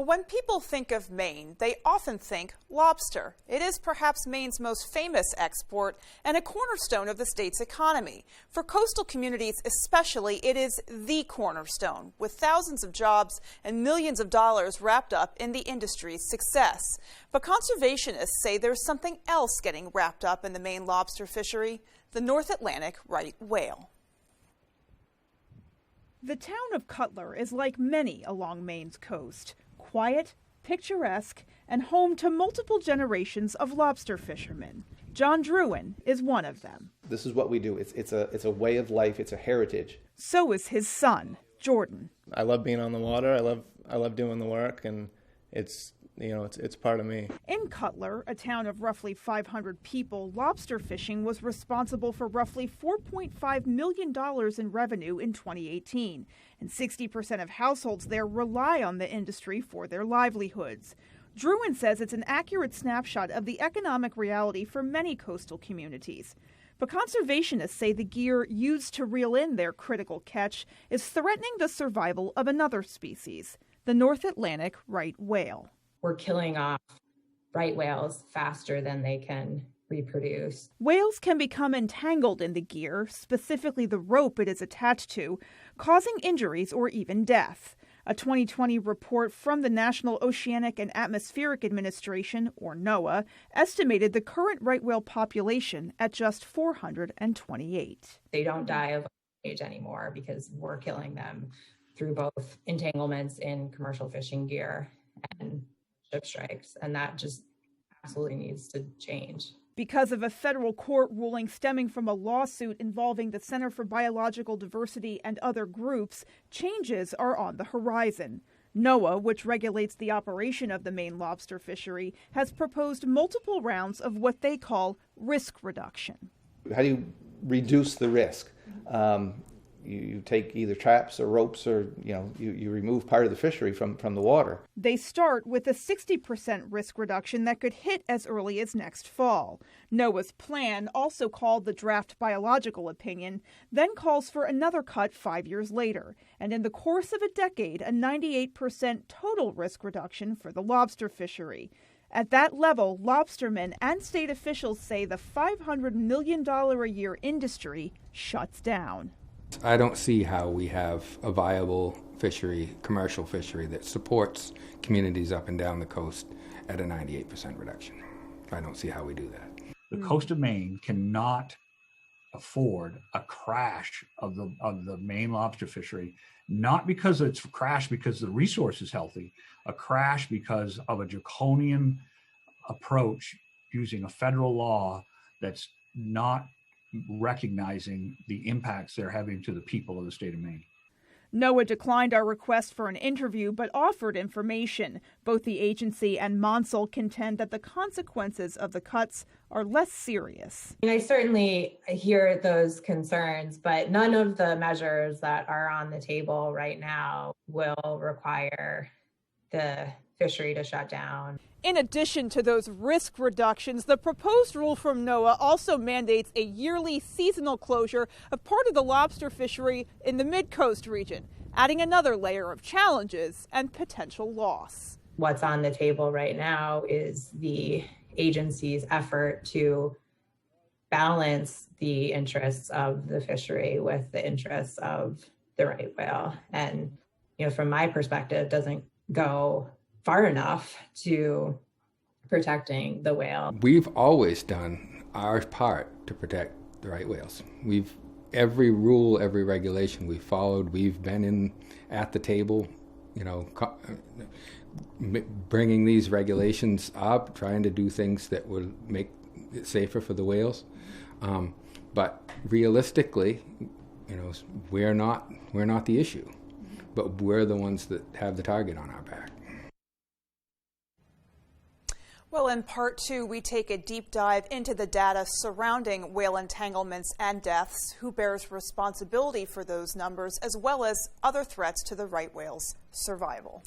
when people think of Maine, they often think lobster. It is perhaps Maine's most famous export and a cornerstone of the state's economy. For coastal communities especially, it is the cornerstone, with thousands of jobs and millions of dollars wrapped up in the industry's success. But conservationists say there's something else getting wrapped up in the Maine lobster fishery, the North Atlantic right whale. The town of Cutler is like many along Maine's coast. Quiet, picturesque, and home to multiple generations of lobster fishermen. John Druin is one of them. This is what we do. It's a way of life. It's a heritage. So is his son, Jordan. I love being on the water. I love doing the work, and it's part of me. In Cutler, a town of roughly 500 people, lobster fishing was responsible for roughly $4.5 million in revenue in 2018. And 60% of households there rely on the industry for their livelihoods. Druin says it's an accurate snapshot of the economic reality for many coastal communities. But conservationists say the gear used to reel in their critical catch is threatening the survival of another species, the North Atlantic right whale. We're killing off right whales faster than they can reproduce. Whales can become entangled in the gear, specifically the rope it is attached to, causing injuries or even death. A 2020 report from the National Oceanic and Atmospheric Administration, or NOAA, estimated the current right whale population at just 428. They don't die of old age anymore because we're killing them through both entanglements in commercial fishing gear and ship strikes, and that just absolutely needs to change. Because of a federal court ruling stemming from a lawsuit involving the Center for Biological Diversity and other groups, changes are on the horizon. NOAA, which regulates the operation of the Maine lobster fishery, has proposed multiple rounds of what they call risk reduction. How do you reduce the risk? You take either traps or ropes, or you remove part of the fishery from the water. They start with a 60% risk reduction that could hit as early as next fall. NOAA's plan, also called the draft biological opinion, then calls for another cut 5 years later, and in the course of a decade, a 98% total risk reduction for the lobster fishery. At that level, lobstermen and state officials say the $500 million a year industry shuts down. I don't see how we have a viable fishery, commercial fishery, that supports communities up and down the coast at a 98% reduction. I don't see how we do that. The coast of Maine cannot afford a crash of the Maine lobster fishery, not because it's a crash because the resource is healthy, a crash because of a draconian approach using a federal law that's not recognizing the impacts they're having to the people of the state of Maine. NOAA declined our request for an interview, but offered information. Both the agency and Monsell contend that the consequences of the cuts are less serious. I certainly hear those concerns, but none of the measures that are on the table right now will require the fishery to shut down. In addition to those risk reductions, the proposed rule from NOAA also mandates a yearly seasonal closure of part of the lobster fishery in the mid-coast region, adding another layer of challenges and potential loss. What's on the table right now is the agency's effort to balance the interests of the fishery with the interests of the right whale. And, from my perspective, doesn't go far enough to protecting the whale. We've always done our part to protect the right whales. Every rule, every regulation we've followed, we've been at the table, bringing these regulations up, trying to do things that would make it safer for the whales. But realistically, we're not the issue, but we're the ones that have the target on our back. Well, in part two, we take a deep dive into the data surrounding whale entanglements and deaths, who bears responsibility for those numbers, as well as other threats to the right whale's survival.